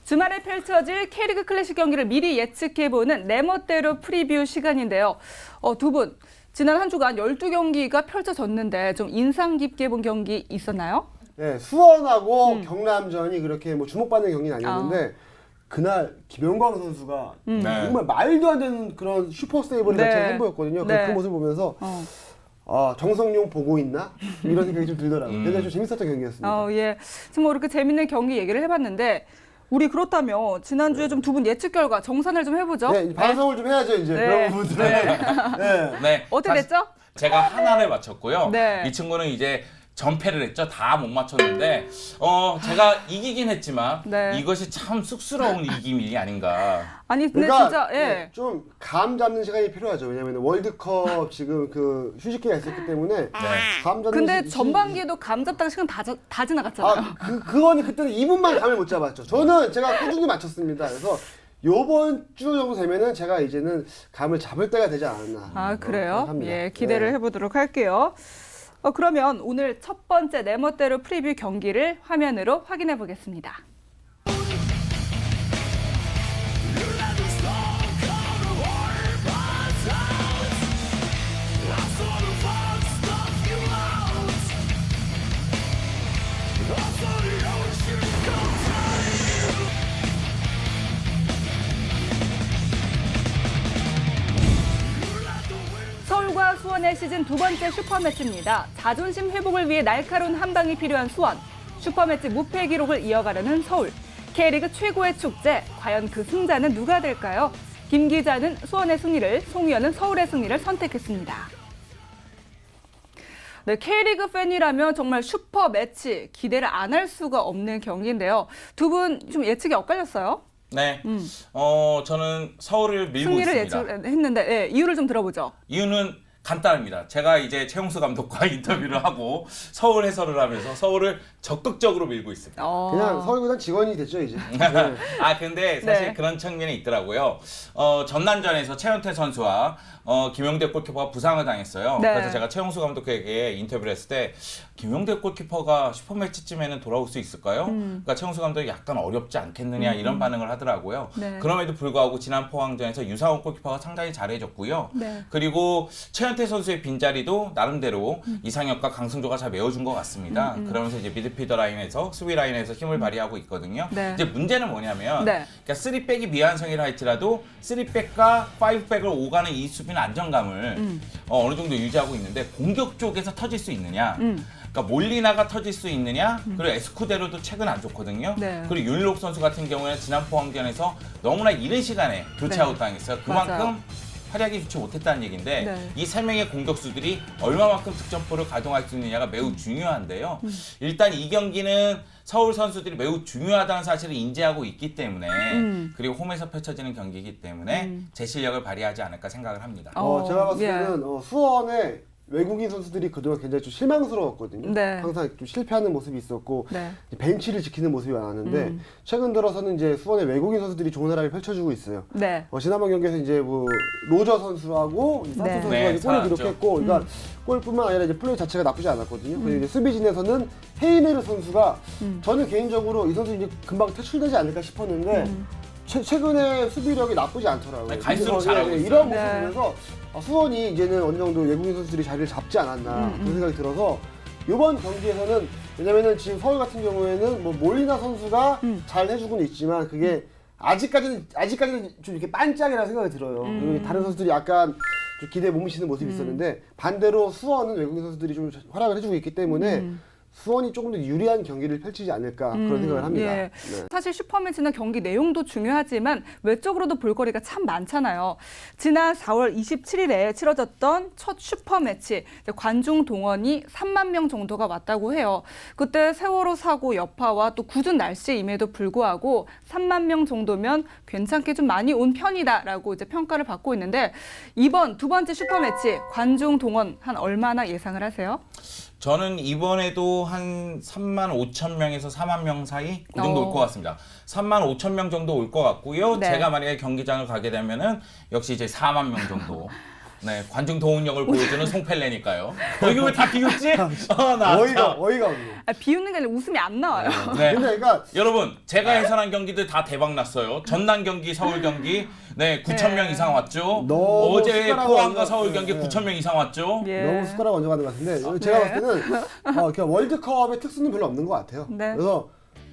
주말에 펼쳐질 K리그 클래식 경기를 미리 예측해보는 내 멋대로 프리뷰 시간인데요. 두 분, 지난 한 주간 12경기가 펼쳐졌는데 좀 인상 깊게 본 경기 있었나요? 네, 수원하고 경남전이 그렇게 뭐 주목받는 경기는 아니었는데 그날 김영광 선수가 정말 말도 안 되는 그런 슈퍼 세이브를 자체를 선보였거든요. 그 모습을 보면서 정성용 보고 있나? 이런 생각이 좀 들더라고요. 굉장히 좀 재밌었던 경기였습니다. 예. 지금 뭐 이렇게 재밌는 경기 얘기를 해봤는데 우리 그렇다면 지난주에 좀 두 분 예측 결과 정산을 좀 해보죠. 네, 방송을 좀 해야죠, 이제. 그런 부분들은. 네. 어떻게 됐죠? 제가 하나를 맞췄고요. 네. 이 친구는 이제 전패를 했죠. 다 못 맞췄는데 제가 이기긴 했지만 이것이 참 쑥스러운 이김이 아닌가. 아니 근데 그러니까 진짜 좀 감 잡는 시간이 필요하죠. 왜냐면 월드컵 지금 그 휴식기가 있었기 때문에 감 잡는 근데 전반기에도 감 잡다가 시간 다 지나갔잖아요. 그거는 그때는 2분만 감을 못 잡았죠. 제가 꾸준히 맞췄습니다. 그래서 요번 주 정도 되면은 제가 이제는 감을 잡을 때가 되지 않았나. 그래요? 생각합니다. 예, 기대를 해보도록 할게요. 그러면 오늘 첫 번째 내 멋대로 프리뷰 경기를 화면으로 확인해 보겠습니다. 서울과 수원의 시즌 두 번째 슈퍼매치입니다. 자존심 회복을 위해 날카로운 한 방이 필요한 수원. 슈퍼매치 무패 기록을 이어가려는 서울. K리그 최고의 축제. 과연 그 승자는 누가 될까요? 김 기자는 수원의 승리를, 송 위원은 서울의 승리를 선택했습니다. 네, K리그 팬이라면 정말 슈퍼매치 기대를 안 할 수가 없는 경기인데요. 두 분 좀 예측이 엇갈렸어요? 네. 저는 서울을 밀고 승리를 있습니다. 예측했는데 이유를 좀 들어보죠. 이유는 간단합니다. 제가 이제 최용수 감독과 인터뷰를 하고 서울 해설을 하면서 서울을 적극적으로 밀고 있습니다. 그냥 서울구단 직원이 됐죠, 이제. 근데 사실 그런 측면이 있더라고요. 전남전에서 최현태 선수와 김용대 골키퍼가 부상을 당했어요. 그래서 제가 최용수 감독에게 인터뷰를 했을 때 김용대 골키퍼가 슈퍼매치쯤에는 돌아올 수 있을까요? 그러니까 최용수 감독이 약간 어렵지 않겠느냐 이런 반응을 하더라고요. 그럼에도 불구하고 지난 포항전에서 유상훈 골키퍼가 상당히 잘해줬고요. 그리고 최현태 선수의 빈자리도 나름대로 이상혁과 강승조가 잘 메워준 것 같습니다. 그러면서 이제 미드필더 라인에서 수비 라인에서 힘을 발휘하고 있거든요. 이제 문제는 뭐냐면 그러니까 3백이 미완성이라 할지라도 3백과 5백을 오가는 이 수비는 안정감을 어느 정도 유지하고 있는데 공격 쪽에서 터질 수 있느냐 그러니까 몰리나가 터질 수 있느냐 그리고 에스쿠데로도 최근 안 좋거든요. 그리고 윤일록 선수 같은 경우에는 지난 포항전에서 너무나 이른 시간에 교체아웃 당했어요. 그만큼 활약이 좋지 못했다는 얘기인데 이 세 명의 공격수들이 얼마만큼 득점포를 가동할 수 있느냐가 매우 중요한데요. 일단 이 경기는 서울 선수들이 매우 중요하다는 사실을 인지하고 있기 때문에 그리고 홈에서 펼쳐지는 경기이기 때문에 제 실력을 발휘하지 않을까 생각을 합니다. 제가 봤을 때는 수원의 외국인 선수들이 그동안 굉장히 좀 실망스러웠거든요. 항상 좀 실패하는 모습이 있었고 벤치를 지키는 모습이 많았는데 최근 들어서는 이제 수원의 외국인 선수들이 좋은 활약을 펼쳐주고 있어요. 지난번 경기에서 이제 뭐 로저 선수하고 산토 선수가 이제 골을 기록했고, 그러니까 골뿐만 아니라 이제 플레이 자체가 나쁘지 않았거든요. 그리고 이제 수비진에서는 헤이메르 선수가 저는 개인적으로 이 선수 이제 금방 퇴출되지 않을까 싶었는데. 최근에 수비력이 나쁘지 않더라고요. 갈수록 잘하고 있어요. 이런 모습 보면서 수원이 이제는 어느 정도 외국인 선수들이 자리를 잡지 않았나 그런 생각이 들어서 이번 경기에서는 왜냐면은 지금 서울 같은 경우에는 뭐 몰리나 선수가 잘 해주고는 있지만 그게 아직까지는 좀 이렇게 반짝이라는 생각이 들어요. 그리고 다른 선수들이 약간 좀 기대에 못 미치는 모습이 있었는데 반대로 수원은 외국인 선수들이 좀 활약을 해주고 있기 때문에 수원이 조금 더 유리한 경기를 펼치지 않을까 그런 생각을 합니다. 사실 슈퍼매치는 경기 내용도 중요하지만 외적으로도 볼거리가 참 많잖아요. 지난 4월 27일에 치러졌던 첫 슈퍼매치 관중 동원이 3만 명 정도가 왔다고 해요. 그때 세월호 사고 여파와 또 굳은 날씨임에도 불구하고 3만 명 정도면 괜찮게 좀 많이 온 편이다라고 이제 평가를 받고 있는데 이번 두 번째 슈퍼매치 관중 동원 한 얼마나 예상을 하세요? 저는 이번에도 한 3만 5천 명에서 4만 명 사이 그 정도 올 것 같습니다. 3만 5천 명 정도 올 것 같고요. 제가 만약에 경기장을 가게 되면은 역시 이제 4만 명 정도 네, 관중 동원력을 보여주는 송펠레니까요. 이게 왜 다 비웃지? 나 어이가 없네. 비웃는 게 아니라 웃음이 안 나와요. 네. 근데 그러니까 여러분, 제가 해설한 경기들 다 대박 났어요. 전남 경기, 서울 경기, 네, 9,000명 이상 왔죠. 너무 어제 숟가락 포항과 얹어- 서울 경기 네. 9,000명 이상 왔죠. 예. 너무 숟가락 얹어가는 것 같은데 제가 봤을 때는 그냥 월드컵의 특수는 별로 없는 것 같아요. 네. 그래서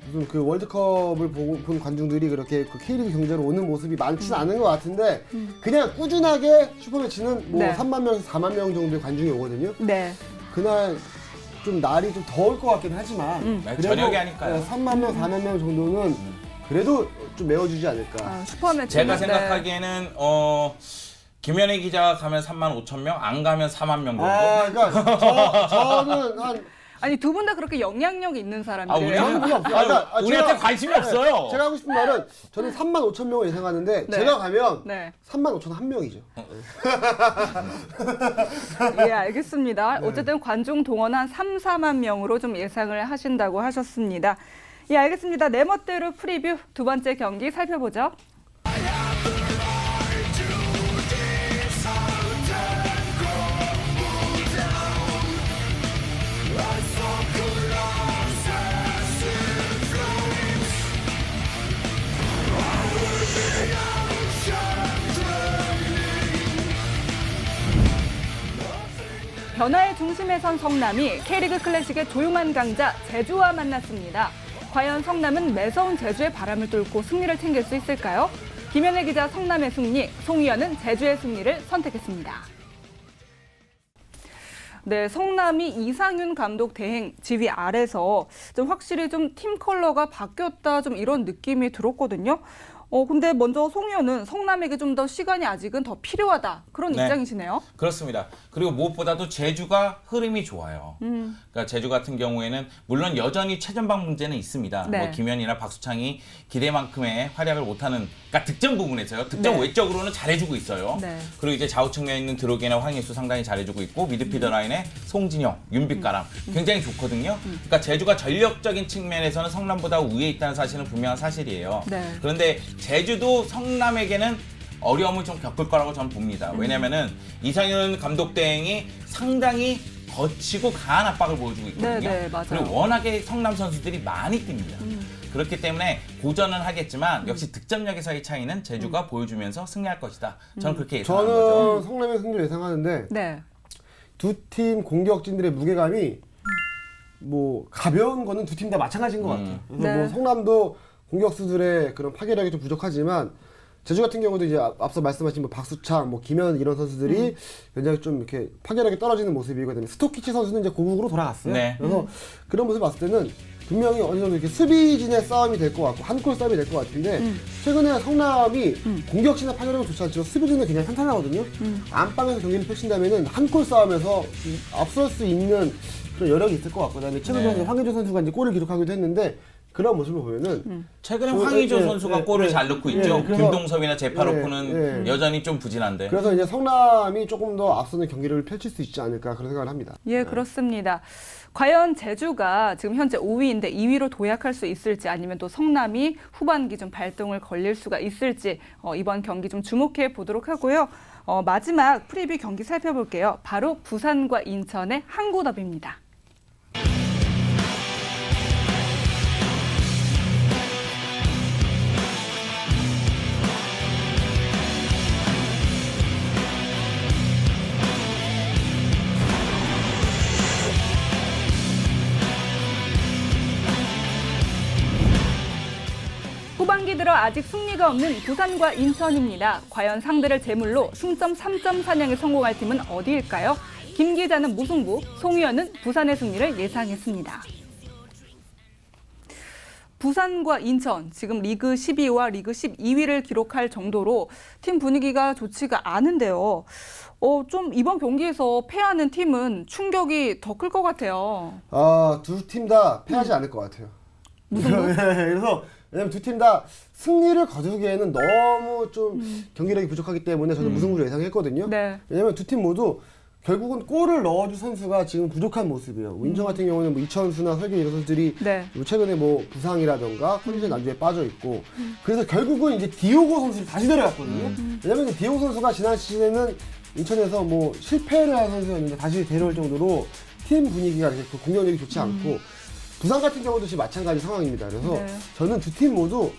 무슨 그 월드컵을 본 관중들이 그렇게 그 K리그 경기장으로 오는 모습이 많지는 않은 것 같은데 그냥 꾸준하게 슈퍼매치는 뭐 네. 3만 명에서 4만 명 정도의 관중이 오거든요. 네. 그날 좀 날이 좀 더울 것 같긴 하지만 네, 저녁이 하니까요. 3만 명, 4만 명 정도는 그래도 좀 메워주지 않을까. 슈퍼매치. 제가 생각하기에는 김현희 기자가 가면 35,000명, 안 가면 4만 명 정도. 그러니까 저는 한 아니 두 분 다 그렇게 영향력이 있는 사람들이에요. 저는 그게 없어요. 우리한테 관심이 없어요. 제가 하고 싶은 말은 저는 3만 5천 명을 예상하는데 네. 제가 가면 네. 3만 5천 한 명이죠. 예, 알겠습니다. 어쨌든 관중 동원 한 3, 4만 명으로 좀 예상을 하신다고 하셨습니다. 예, 알겠습니다. 내 멋대로 프리뷰 두 번째 경기 살펴보죠. 변화의 중심에 선 성남이 K리그 클래식의 조용한 강자 제주와 만났습니다. 과연 성남은 매서운 제주의 바람을 뚫고 승리를 챙길 수 있을까요? 김현애 기자 성남의 승리, 송희연은 제주의 승리를 선택했습니다. 네, 성남이 이상윤 감독 대행 지휘 아래서 좀 확실히 좀 팀 컬러가 바뀌었다 좀 이런 느낌이 들었거든요. 근데 먼저 송희연은 성남에게 좀 더 시간이 아직은 더 필요하다 그런 네. 입장이시네요. 그렇습니다. 그리고 무엇보다도 제주가 흐름이 좋아요. 그러니까 제주 같은 경우에는 물론 여전히 최전방 문제는 있습니다. 네. 뭐 김현이나 박수창이 기대만큼의 활약을 못하는, 그러니까 득점 부분에서요. 득점 네. 외적으로는 잘해주고 있어요. 네. 그리고 이제 좌우 측면에 있는 드로게나 황희수 상당히 잘해주고 있고 미드필더 라인에 송진영, 윤빛가람 굉장히 좋거든요. 그러니까 제주가 전력적인 측면에서는 성남보다 우위에 있다는 사실은 분명한 사실이에요. 네. 그런데 제주도 성남에게는 어려움을 좀 겪을 거라고 저는 봅니다. 왜냐면은 이상윤 감독 대행이 상당히 거치고 강한 압박을 보여주고 있거든요. 네, 맞아요. 그리고 워낙에 성남 선수들이 많이 뜁니다. 그렇기 때문에 고전은 하겠지만 역시 득점력에서의 차이는 제주가 보여주면서 승리할 것이다. 저는 그렇게 예상하는 저는 거죠. 성남의 승리를 예상하는데 네. 두 팀 공격진들의 무게감이 뭐 가벼운 거는 두 팀 다 마찬가지인 것 같아요. 그래서 네. 뭐 성남도 공격수들의 그런 파괴력이 좀 부족하지만 제주 같은 경우도 이제 앞서 말씀하신 뭐 박수창, 뭐 김현 이런 선수들이 굉장히 좀 이렇게 파괴력이 떨어지는 모습이거든요. 스토키치 선수는 이제 고국으로 돌아갔어요. 네. 그래서 그런 모습 봤을 때는 분명히 어느 정도 이렇게 수비진의 싸움이 될 것 같고 한 골 싸움이 될 것 같은데 최근에 성남이 공격진의 파괴력은 좋지 않지만 수비진은 굉장히 탄탄하거든요. 안방에서 경기를 펼친다면은 한 골 싸움에서 앞설 수 있는 그런 여력이 있을 것 같고 그다음에 최근에 네. 황의조 선수가 이제 골을 기록하기도 했는데 그런 모습을 보면은 최근에 저- 황의조 예, 선수가 예, 골을 예, 잘 넣고 예, 있죠. 그래서- 김동섭이나 제파로프는 예. 여전히 좀 부진한데. 그래서 이제 성남이 조금 더 앞서는 경기를 펼칠 수 있지 않을까 그런 생각을 합니다. 예, 그렇습니다. 과연 제주가 지금 현재 5위인데 2위로 도약할 수 있을지 아니면 또 성남이 후반기 좀 발동을 걸릴 수가 있을지 이번 경기 좀 주목해 보도록 하고요. 마지막 프리뷰 경기 살펴볼게요. 바로 부산과 인천의 항구 더비입니다. 후반기 들어 아직 승리가 없는 부산과 인천입니다. 과연 상대를 제물로 승점 3점 사냥에 성공할 팀은 어디일까요? 김 기자는 무승부, 송희연은 부산의 승리를 예상했습니다. 부산과 인천, 지금 리그 12위와 리그 12위를 기록할 정도로 팀 분위기가 좋지가 않은데요. 좀 이번 경기에서 패하는 팀은 충격이 더 클 것 같아요. 두 팀 다 패하지 않을 것 같아요. 무슨 뭐? 그래서 왜냐면 두 팀 다 승리를 거두기에는 너무 좀 경기력이 부족하기 때문에 저는 무승부를 예상했거든요. 네. 왜냐면 두 팀 모두 결국은 골을 넣어줄 선수가 지금 부족한 모습이에요. 인천 같은 경우는 뭐 이천수나 설경 이런 선수들이 네. 최근에 뭐 부상이라던가 컨디션 난조에 빠져 있고 그래서 결국은 이제 디오고 선수를 다시 데려갔거든요. 왜냐면 이제 디오고 선수가 지난 시즌에는 인천에서 뭐 실패를 한 선수였는데 다시 데려올 정도로 팀 분위기가 이렇게 공격력이 좋지 않고 부산 같은 경우도 지금 마찬가지 상황입니다. 그래서 네. 저는 두 팀 모두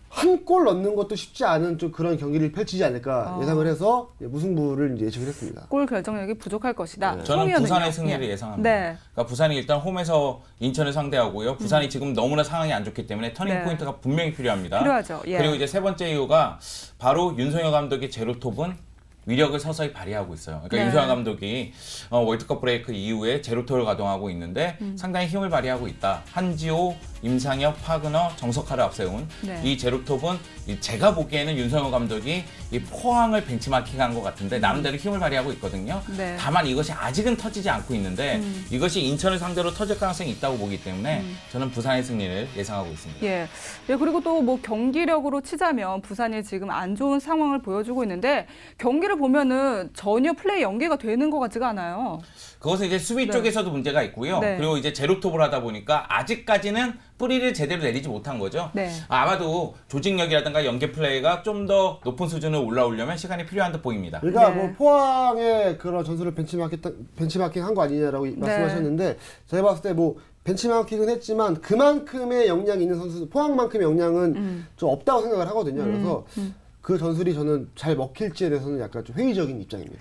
한 골 넣는 것도 쉽지 않은 좀 그런 경기를 펼치지 않을까 예상을 해서 무승부를 이제 예측을 했습니다. 골 결정력이 부족할 것이다. 네. 저는 송이현은요? 부산의 승리를 예. 예상합니다. 네. 그러니까 부산이 일단 홈에서 인천을 상대하고요. 부산이 지금 너무나 상황이 안 좋기 때문에 터닝 네. 포인트가 분명히 필요합니다. 필요하죠. 예. 그리고 이제 세 번째 이유가 바로 윤석열 감독의 제로톱은 위력을 서서히 발휘하고 있어요. 그러니까 네. 윤석열 감독이 월드컵 브레이크 이후에 제로톱을 가동하고 있는데 상당히 힘을 발휘하고 있다. 한지호, 임상혁, 파그너, 정석하를 앞세운 네. 이 제로톱은 제가 보기에는 윤석열 감독이 이 포항을 벤치마킹한 것 같은데 나름대로 힘을 발휘하고 있거든요. 네. 다만 이것이 아직은 터지지 않고 있는데 이것이 인천을 상대로 터질 가능성이 있다고 보기 때문에 저는 부산의 승리를 예상하고 있습니다. 예. 예, 그리고 또 뭐 경기력으로 치자면 부산이 지금 안 좋은 상황을 보여주고 있는데 경기를 보면은 전혀 플레이 연계가 되는 것 같지가 않아요. 그것은 이제 수비 네. 쪽에서도 문제가 있고요. 네. 그리고 이제 제로톱을 하다 보니까 아직까지는 뿌리를 제대로 내리지 못한 거죠. 네. 아마도 조직력이라든가 연계 플레이가 좀 더 높은 수준으로 올라오려면 시간이 필요한 듯 보입니다. 그러니까 네. 뭐 포항의 그런 전술을 벤치마킹 한 거 아니냐라고 말씀하셨는데 제가 봤을 때 뭐 벤치마킹은 했지만 그만큼의 역량이 있는 선수, 포항만큼의 역량은 좀 없다고 생각을 하거든요. 그래서 그 전술이 저는 잘 먹힐지에 대해서는 약간 좀 회의적인 입장입니다.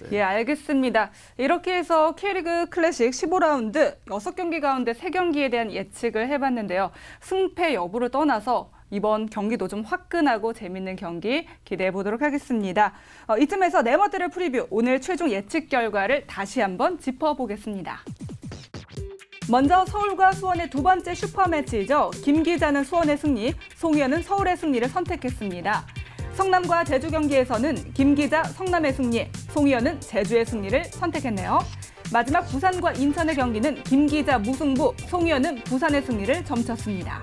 네. 예, 알겠습니다. 이렇게 해서 K리그 클래식 15라운드 6경기 가운데 3경기에 대한 예측을 해봤는데요. 승패 여부를 떠나서 이번 경기도 좀 화끈하고 재밌는 경기 기대해 보도록 하겠습니다. 이쯤에서 네 번째를 프리뷰, 오늘 최종 예측 결과를 다시 한번 짚어보겠습니다. 먼저 서울과 수원의 두 번째 슈퍼매치이죠. 김 기자는 수원의 승리, 송희연은 서울의 승리를 선택했습니다. 성남과 제주 경기에서는 김 기자 성남의 승리, 송희연은 제주의 승리를 선택했네요. 마지막 부산과 인천의 경기는 김 기자 무승부, 송희연은 부산의 승리를 점쳤습니다.